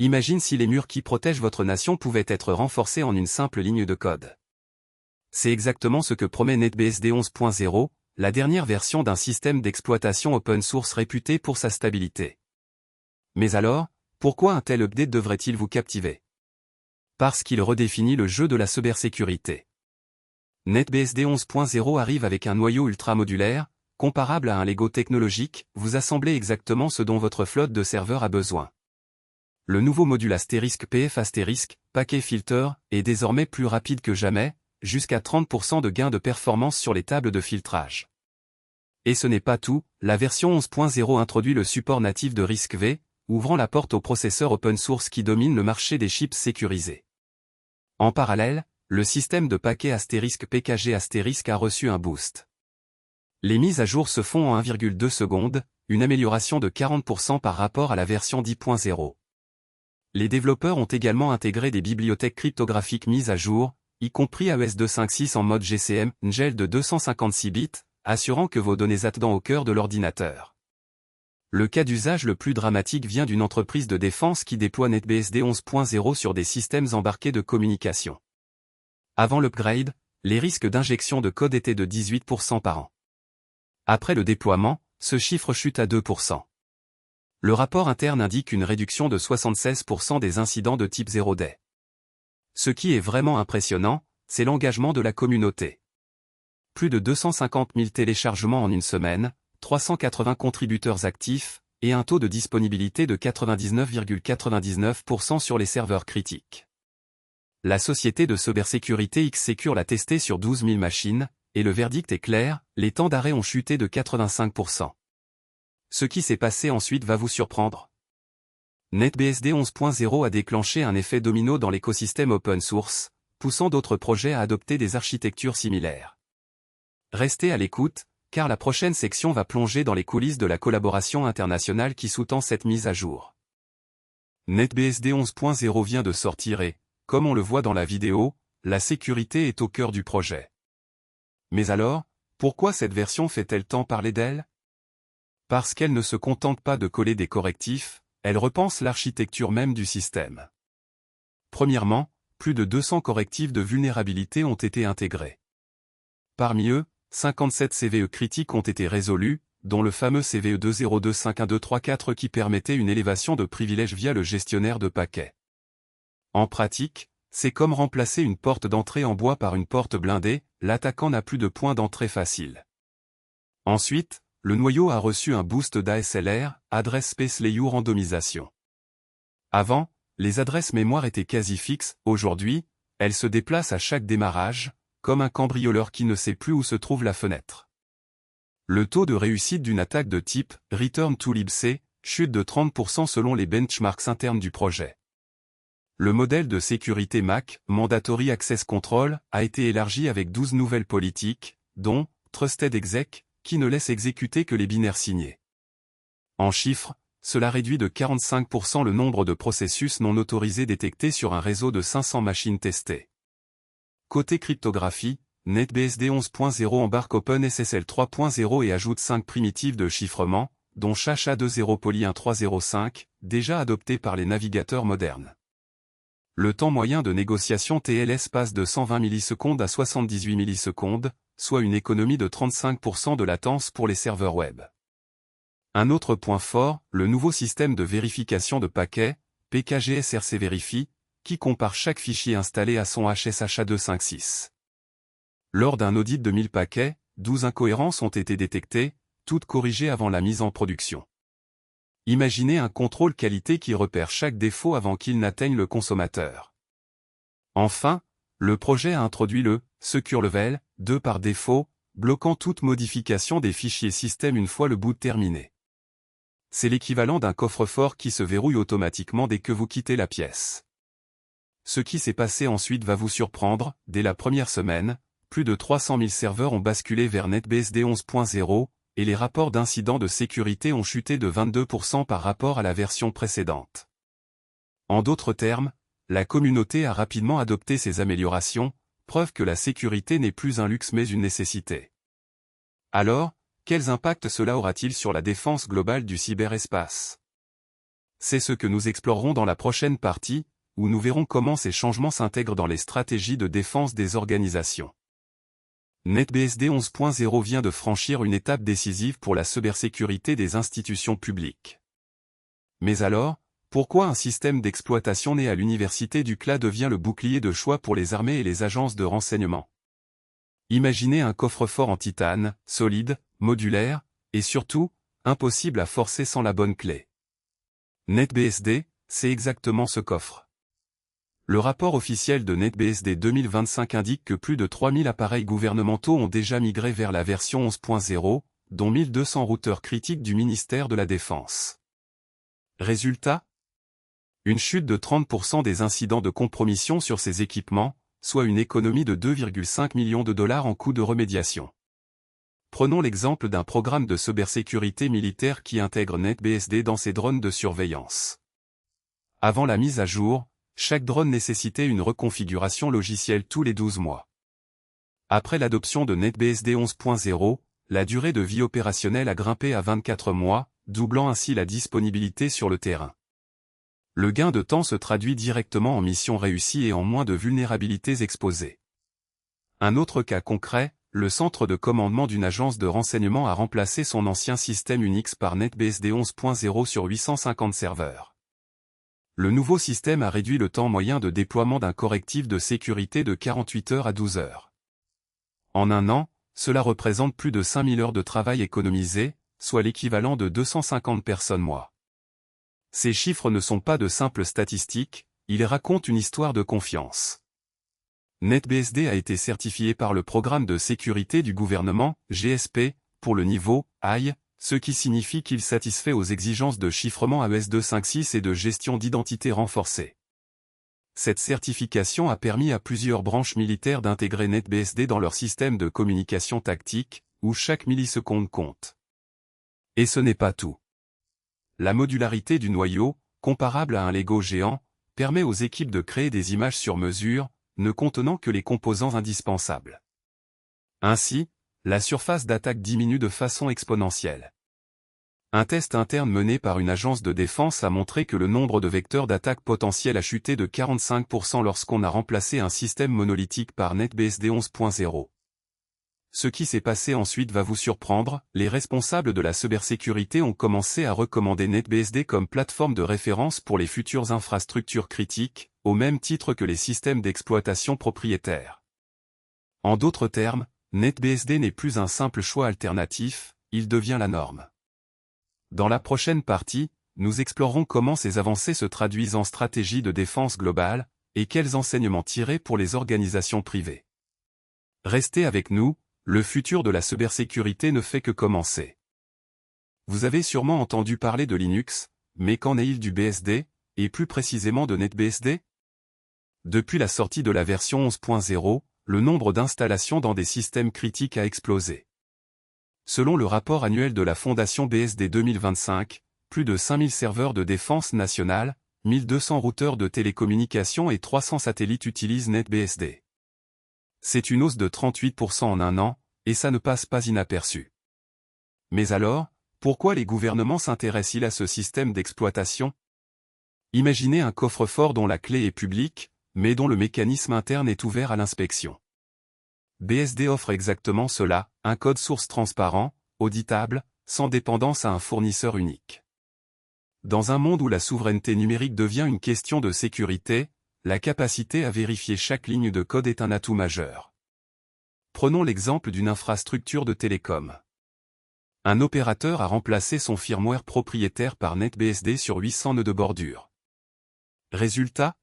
Imagine si les murs qui protègent votre nation pouvaient être renforcés en une simple ligne de code. C'est exactement ce que promet NetBSD 11.0, la dernière version d'un système d'exploitation open source réputé pour sa stabilité. Mais alors, pourquoi un tel update devrait-il vous captiver? Parce qu'il redéfinit le jeu de la cybersécurité. NetBSD 11.0 arrive avec un noyau ultra-modulaire, comparable à un Lego technologique, vous assemblez exactement ce dont votre flotte de serveurs a besoin. Le nouveau module *PF*, Packet Filter, est désormais plus rapide que jamais, jusqu'à 30% de gain de performance sur les tables de filtrage. Et ce n'est pas tout, la version 11.0 introduit le support natif de RISC-V, ouvrant la porte aux processeurs open source qui dominent le marché des chips sécurisés. En parallèle, le système de paquets *PKG* a reçu un boost. Les mises à jour se font en 1,2 secondes, une amélioration de 40% par rapport à la version 10.0. Les développeurs ont également intégré des bibliothèques cryptographiques mises à jour, y compris AES 256 en mode GCM, NGEL de 256 bits, assurant que vos données attendent au cœur de l'ordinateur. Le cas d'usage le plus dramatique vient d'une entreprise de défense qui déploie NetBSD 11.0 sur des systèmes embarqués de communication. Avant l'upgrade, les risques d'injection de code étaient de 18% par an. Après le déploiement, ce chiffre chute à 2%. Le rapport interne indique une réduction de 76% des incidents de type 0-day. Ce qui est vraiment impressionnant, c'est l'engagement de la communauté. Plus de 250 000 téléchargements en une semaine, 380 contributeurs actifs, et un taux de disponibilité de 99,99% sur les serveurs critiques. La société de cybersécurité X-Secure l'a testé sur 12 000 machines, et le verdict est clair, les temps d'arrêt ont chuté de 85%. Ce qui s'est passé ensuite va vous surprendre. NetBSD 11.0 a déclenché un effet domino dans l'écosystème open source, poussant d'autres projets à adopter des architectures similaires. Restez à l'écoute, car la prochaine section va plonger dans les coulisses de la collaboration internationale qui sous-tend cette mise à jour. NetBSD 11.0 vient de sortir et, comme on le voit dans la vidéo, la sécurité est au cœur du projet. Mais alors, pourquoi cette version fait-elle tant parler d'elle? Parce qu'elle ne se contente pas de coller des correctifs, elle repense l'architecture même du système. Premièrement, plus de 200 correctifs de vulnérabilité ont été intégrés. Parmi eux, 57 CVE critiques ont été résolus, dont le fameux CVE 2025124 qui permettait une élévation de privilèges via le gestionnaire de paquets. En pratique, c'est comme remplacer une porte d'entrée en bois par une porte blindée, l'attaquant n'a plus de point d'entrée facile. Ensuite, le noyau a reçu un boost d'ASLR, Address Space Layer Randomisation. Avant, les adresses mémoire étaient quasi fixes, aujourd'hui, elles se déplacent à chaque démarrage, comme un cambrioleur qui ne sait plus où se trouve la fenêtre. Le taux de réussite d'une attaque de type « Return to libc » chute de 30% selon les benchmarks internes du projet. Le modèle de sécurité MAC, Mandatory Access Control, a été élargi avec 12 nouvelles politiques, dont « Trusted Exec », qui ne laisse exécuter que les binaires signés. En chiffres, cela réduit de 45% le nombre de processus non autorisés détectés sur un réseau de 500 machines testées. Côté cryptographie, NetBSD 11.0 embarque OpenSSL 3.0 et ajoute 5 primitives de chiffrement, dont SHA-2.0 Poly 1.3.0.5, déjà adoptées par les navigateurs modernes. Le temps moyen de négociation TLS passe de 120 millisecondes à 78 millisecondes, soit une économie de 35% de latence pour les serveurs web. Un autre point fort, le nouveau système de vérification de paquets, PKG-SRC Verify, qui compare chaque fichier installé à son HSHA256. Lors d'un audit de 1000 paquets, 12 incohérences ont été détectées, toutes corrigées avant la mise en production. Imaginez un contrôle qualité qui repère chaque défaut avant qu'il n'atteigne le consommateur. Enfin, le projet a introduit le « Secure Level » 2 par défaut, bloquant toute modification des fichiers système une fois le boot terminé. C'est l'équivalent d'un coffre-fort qui se verrouille automatiquement dès que vous quittez la pièce. Ce qui s'est passé ensuite va vous surprendre, dès la première semaine, plus de 300 000 serveurs ont basculé vers NetBSD 11.0, et les rapports d'incidents de sécurité ont chuté de 22% par rapport à la version précédente. En d'autres termes, la communauté a rapidement adopté ces améliorations, preuve que la sécurité n'est plus un luxe mais une nécessité. Alors, quels impacts cela aura-t-il sur la défense globale du cyberespace? C'est ce que nous explorerons dans la prochaine partie, où nous verrons comment ces changements s'intègrent dans les stratégies de défense des organisations. NetBSD 11.0 vient de franchir une étape décisive pour la cybersécurité des institutions publiques. Mais alors, pourquoi un système d'exploitation né à l'université du CLA devient le bouclier de choix pour les armées et les agences de renseignement? Imaginez un coffre-fort en titane, solide, modulaire, et surtout, impossible à forcer sans la bonne clé. NetBSD, c'est exactement ce coffre. Le rapport officiel de NetBSD 2025 indique que plus de 3000 appareils gouvernementaux ont déjà migré vers la version 11.0, dont 1200 routeurs critiques du ministère de la Défense. Résultat? Une chute de 30% des incidents de compromission sur ces équipements, soit une économie de 2,5 millions de dollars en coûts de remédiation. Prenons l'exemple d'un programme de cybersécurité militaire qui intègre NetBSD dans ses drones de surveillance. Avant la mise à jour, chaque drone nécessitait une reconfiguration logicielle tous les 12 mois. Après l'adoption de NetBSD 11.0, la durée de vie opérationnelle a grimpé à 24 mois, doublant ainsi la disponibilité sur le terrain. Le gain de temps se traduit directement en missions réussies et en moins de vulnérabilités exposées. Un autre cas concret, le centre de commandement d'une agence de renseignement a remplacé son ancien système Unix par NetBSD 11.0 sur 850 serveurs. Le nouveau système a réduit le temps moyen de déploiement d'un correctif de sécurité de 48 heures à 12 heures. En un an, cela représente plus de 5000 heures de travail économisées, soit l'équivalent de 250 personnes mois. Ces chiffres ne sont pas de simples statistiques, ils racontent une histoire de confiance. NetBSD a été certifié par le Programme de sécurité du gouvernement, GSP, pour le niveau AI, ce qui signifie qu'il satisfait aux exigences de chiffrement AES-256 et de gestion d'identité renforcée. Cette certification a permis à plusieurs branches militaires d'intégrer NetBSD dans leur système de communication tactique, où chaque milliseconde compte. Et ce n'est pas tout. La modularité du noyau, comparable à un Lego géant, permet aux équipes de créer des images sur mesure, ne contenant que les composants indispensables. Ainsi, la surface d'attaque diminue de façon exponentielle. Un test interne mené par une agence de défense a montré que le nombre de vecteurs d'attaque potentiels a chuté de 45% lorsqu'on a remplacé un système monolithique par NetBSD 11.0. Ce qui s'est passé ensuite va vous surprendre, les responsables de la cybersécurité ont commencé à recommander NetBSD comme plateforme de référence pour les futures infrastructures critiques, au même titre que les systèmes d'exploitation propriétaires. En d'autres termes, NetBSD n'est plus un simple choix alternatif, il devient la norme. Dans la prochaine partie, nous explorerons comment ces avancées se traduisent en stratégie de défense globale, et quels enseignements tirer pour les organisations privées. Restez avec nous, le futur de la cybersécurité ne fait que commencer. Vous avez sûrement entendu parler de Linux, mais qu'en est-il du BSD, et plus précisément de NetBSD? Depuis la sortie de la version 11.0, le nombre d'installations dans des systèmes critiques a explosé. Selon le rapport annuel de la Fondation BSD 2025, plus de 5000 serveurs de défense nationale, 1200 routeurs de télécommunications et 300 satellites utilisent NetBSD. C'est une hausse de 38% en un an, et ça ne passe pas inaperçu. Mais alors, pourquoi les gouvernements s'intéressent-ils à ce système d'exploitation? Imaginez un coffre-fort dont la clé est publique, mais dont le mécanisme interne est ouvert à l'inspection. BSD offre exactement cela, un code source transparent, auditable, sans dépendance à un fournisseur unique. Dans un monde où la souveraineté numérique devient une question de sécurité, la capacité à vérifier chaque ligne de code est un atout majeur. Prenons l'exemple d'une infrastructure de télécom. Un opérateur a remplacé son firmware propriétaire par NetBSD sur 800 nœuds de bordure. Résultat?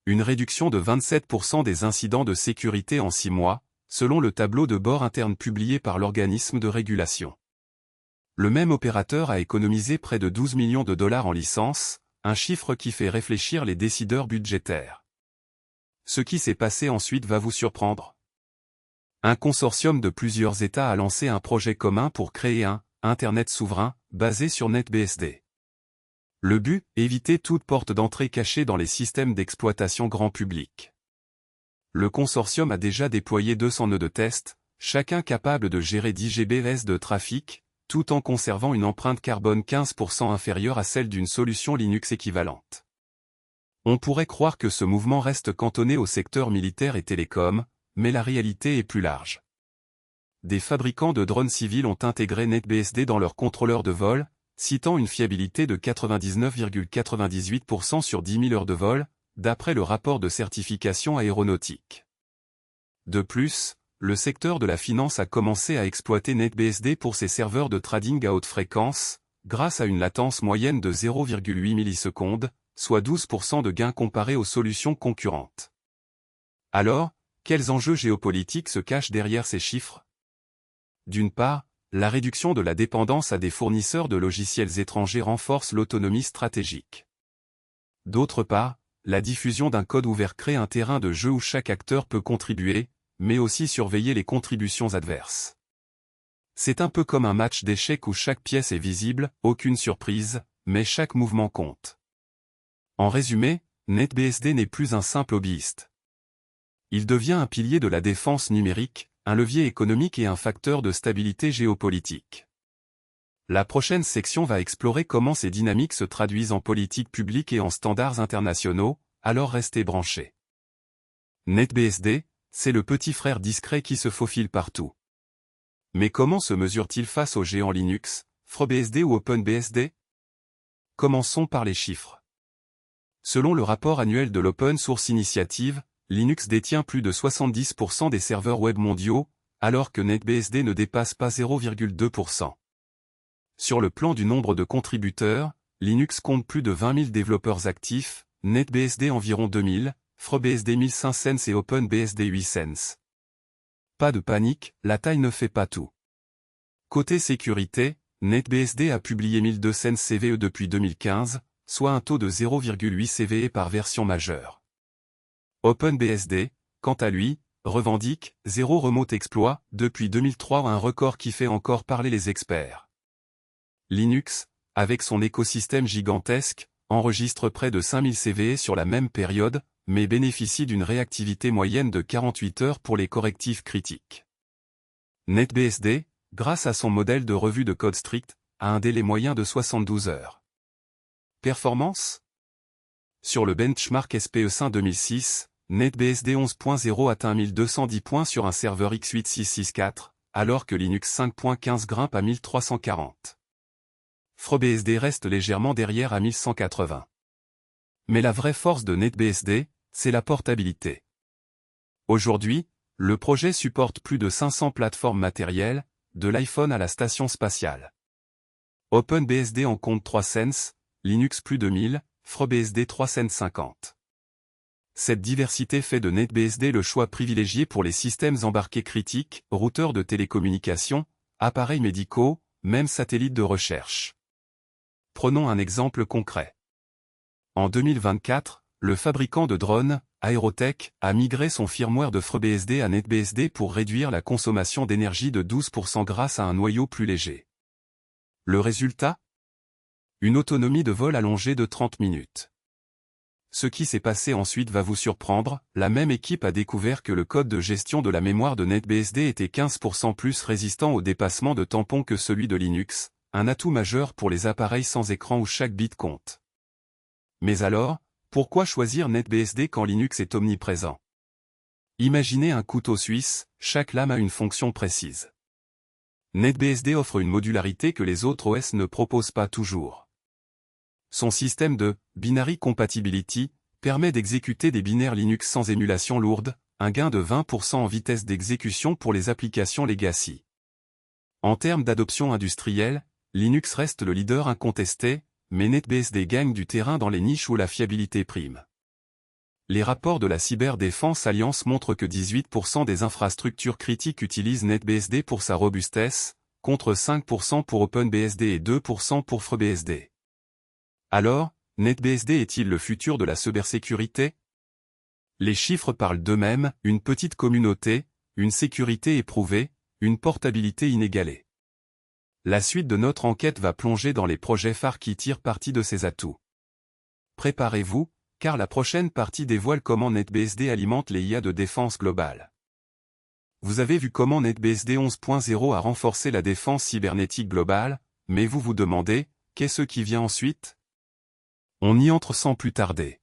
Une réduction de 27% des incidents de sécurité en 6 mois, selon le tableau de bord interne publié par l'organisme de régulation. Le même opérateur a économisé près de 12 millions de dollars en licences, un chiffre qui fait réfléchir les décideurs budgétaires. Ce qui s'est passé ensuite va vous surprendre. Un consortium de plusieurs États a lancé un projet commun pour créer un Internet souverain, basé sur NetBSD. Le but, éviter toute porte d'entrée cachée dans les systèmes d'exploitation grand public. Le consortium a déjà déployé 200 nœuds de test, chacun capable de gérer 10 Gbps de trafic, tout en conservant une empreinte carbone 15% inférieure à celle d'une solution Linux équivalente. On pourrait croire que ce mouvement reste cantonné au secteur militaire et télécom, mais la réalité est plus large. Des fabricants de drones civils ont intégré NetBSD dans leurs contrôleurs de vol, citant une fiabilité de 99,98% sur 10 000 heures de vol, d'après le rapport de certification aéronautique. De plus, le secteur de la finance a commencé à exploiter NetBSD pour ses serveurs de trading à haute fréquence, grâce à une latence moyenne de 0,8 millisecondes, soit 12% de gain comparé aux solutions concurrentes. Alors, quels enjeux géopolitiques se cachent derrière ces chiffres? D'une part, la réduction de la dépendance à des fournisseurs de logiciels étrangers renforce l'autonomie stratégique. D'autre part, la diffusion d'un code ouvert crée un terrain de jeu où chaque acteur peut contribuer, mais aussi surveiller les contributions adverses. C'est un peu comme un match d'échecs où chaque pièce est visible, aucune surprise, mais chaque mouvement compte. En résumé, NetBSD n'est plus un simple hobbyiste. Il devient un pilier de la défense numérique, un levier économique et un facteur de stabilité géopolitique. La prochaine section va explorer comment ces dynamiques se traduisent en politique publique et en standards internationaux, alors restez branchés. NetBSD, c'est le petit frère discret qui se faufile partout. Mais comment se mesure-t-il face aux géants Linux, FreeBSD ou OpenBSD? Commençons par les chiffres. Selon le rapport annuel de l'Open Source Initiative, Linux détient plus de 70% des serveurs web mondiaux, alors que NetBSD ne dépasse pas 0,2%. Sur le plan du nombre de contributeurs, Linux compte plus de 20 000 développeurs actifs, NetBSD environ 2000, FreeBSD 1500 et OpenBSD 800. Pas de panique, la taille ne fait pas tout. Côté sécurité, NetBSD a publié 1200 CVE depuis 2015, soit un taux de 0,8 CVE par version majeure. OpenBSD, quant à lui, revendique « zéro remote exploit » depuis 2003, un record qui fait encore parler les experts. Linux, avec son écosystème gigantesque, enregistre près de 5000 CVE sur la même période, mais bénéficie d'une réactivité moyenne de 48 heures pour les correctifs critiques. NetBSD, grâce à son modèle de revue de code strict, a un délai moyen de 72 heures. Performance? Sur le benchmark SPE5 2006, NetBSD 11.0 atteint 1210 points sur un serveur x86-64, alors que Linux 5.15 grimpe à 1340. FreeBSD reste légèrement derrière à 1180. Mais la vraie force de NetBSD, c'est la portabilité. Aujourd'hui, le projet supporte plus de 500 plateformes matérielles, de l'iPhone à la station spatiale. OpenBSD en compte 300, Linux plus de 1000, FreeBSD 350. Cette diversité fait de NetBSD le choix privilégié pour les systèmes embarqués critiques, routeurs de télécommunications, appareils médicaux, même satellites de recherche. Prenons un exemple concret. En 2024, le fabricant de drones, Aerotech, a migré son firmware de FreeBSD à NetBSD pour réduire la consommation d'énergie de 12% grâce à un noyau plus léger. Le résultat? Une autonomie de vol allongée de 30 minutes. Ce qui s'est passé ensuite va vous surprendre, la même équipe a découvert que le code de gestion de la mémoire de NetBSD était 15% plus résistant au dépassement de tampons que celui de Linux, un atout majeur pour les appareils sans écran où chaque bit compte. Mais alors, pourquoi choisir NetBSD quand Linux est omniprésent? Imaginez un couteau suisse, chaque lame a une fonction précise. NetBSD offre une modularité que les autres OS ne proposent pas toujours. Son système de Binary Compatibility permet d'exécuter des binaires Linux sans émulation lourde, un gain de 20% en vitesse d'exécution pour les applications legacy. En termes d'adoption industrielle, Linux reste le leader incontesté, mais NetBSD gagne du terrain dans les niches où la fiabilité prime. Les rapports de la Cyberdéfense Alliance montrent que 18% des infrastructures critiques utilisent NetBSD pour sa robustesse, contre 5% pour OpenBSD et 2% pour FreeBSD. Alors, NetBSD est-il le futur de la cybersécurité? Les chiffres parlent d'eux-mêmes, une petite communauté, une sécurité éprouvée, une portabilité inégalée. La suite de notre enquête va plonger dans les projets phares qui tirent parti de ces atouts. Préparez-vous, car la prochaine partie dévoile comment NetBSD alimente les IA de défense globale. Vous avez vu comment NetBSD 11.0 a renforcé la défense cybernétique globale, mais vous vous demandez, qu'est-ce qui vient ensuite? On y entre sans plus tarder.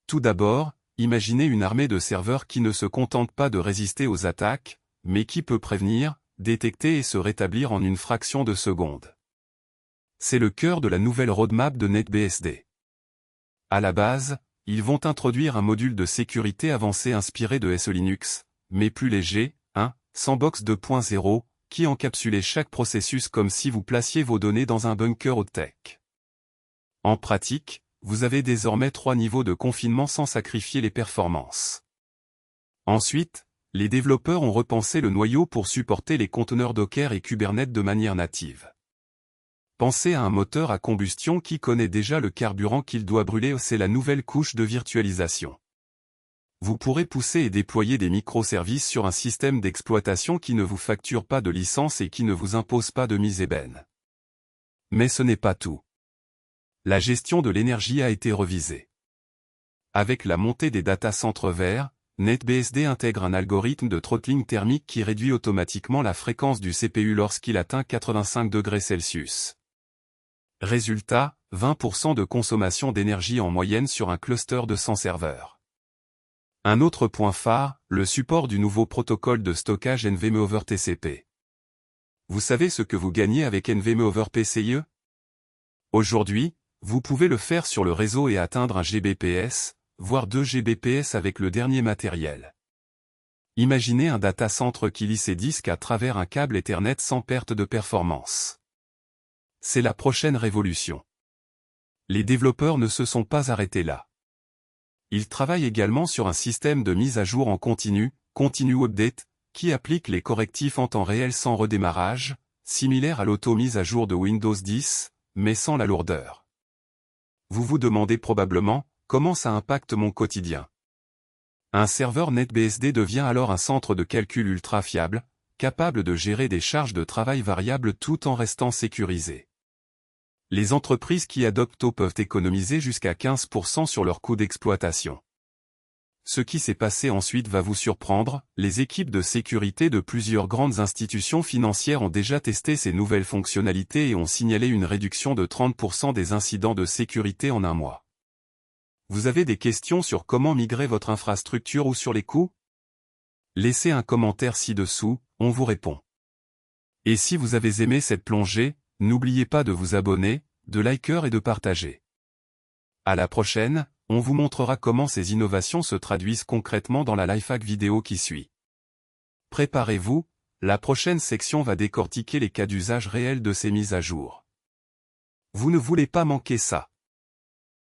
Tout d'abord, imaginez une armée de serveurs qui ne se contente pas de résister aux attaques, mais qui peut prévenir, détecter et se rétablir en une fraction de seconde. C'est le cœur de la nouvelle roadmap de NetBSD. À la base, ils vont introduire un module de sécurité avancé inspiré de SE-Linux, mais plus léger, un Sandbox 2.0, qui encapsulait chaque processus comme si vous placiez vos données dans un bunker haut-tech. En pratique, vous avez désormais 3 niveaux de confinement sans sacrifier les performances. Ensuite, les développeurs ont repensé le noyau pour supporter les conteneurs Docker et Kubernetes de manière native. Pensez à un moteur à combustion qui connaît déjà le carburant qu'il doit brûler, c'est la nouvelle couche de virtualisation. Vous pourrez pousser et déployer des microservices sur un système d'exploitation qui ne vous facture pas de licence et qui ne vous impose pas de mise ébène. Mais ce n'est pas tout. La gestion de l'énergie a été revisée. Avec la montée des data centres verts, NetBSD intègre un algorithme de throttling thermique qui réduit automatiquement la fréquence du CPU lorsqu'il atteint 85 degrés Celsius. Résultat, 20% de consommation d'énergie en moyenne sur un cluster de 100 serveurs. Un autre point phare, le support du nouveau protocole de stockage NVMe over TCP. Vous savez ce que vous gagnez avec NVMe over PCIe? Aujourd'hui, vous pouvez le faire sur le réseau et atteindre un Gbps, voire 2 Gbps avec le dernier matériel. Imaginez un data center qui lit ses disques à travers un câble Ethernet sans perte de performance. C'est la prochaine révolution. Les développeurs ne se sont pas arrêtés là. Ils travaillent également sur un système de mise à jour en continu, Continue Update, qui applique les correctifs en temps réel sans redémarrage, similaire à l'auto-mise à jour de Windows 10, mais sans la lourdeur. Vous vous demandez probablement, comment ça impacte mon quotidien? Un serveur NetBSD devient alors un centre de calcul ultra fiable, capable de gérer des charges de travail variables tout en restant sécurisé. Les entreprises qui adoptent Tau peuvent économiser jusqu'à 15% sur leurs coûts d'exploitation. Ce qui s'est passé ensuite va vous surprendre, les équipes de sécurité de plusieurs grandes institutions financières ont déjà testé ces nouvelles fonctionnalités et ont signalé une réduction de 30% des incidents de sécurité en un mois. Vous avez des questions sur comment migrer votre infrastructure ou sur les coûts? Laissez un commentaire ci-dessous, on vous répond. Et si vous avez aimé cette plongée, n'oubliez pas de vous abonner, de liker et de partager. À la prochaine, on vous montrera comment ces innovations se traduisent concrètement dans la lifehack vidéo qui suit. Préparez-vous, la prochaine section va décortiquer les cas d'usage réels de ces mises à jour. Vous ne voulez pas manquer ça.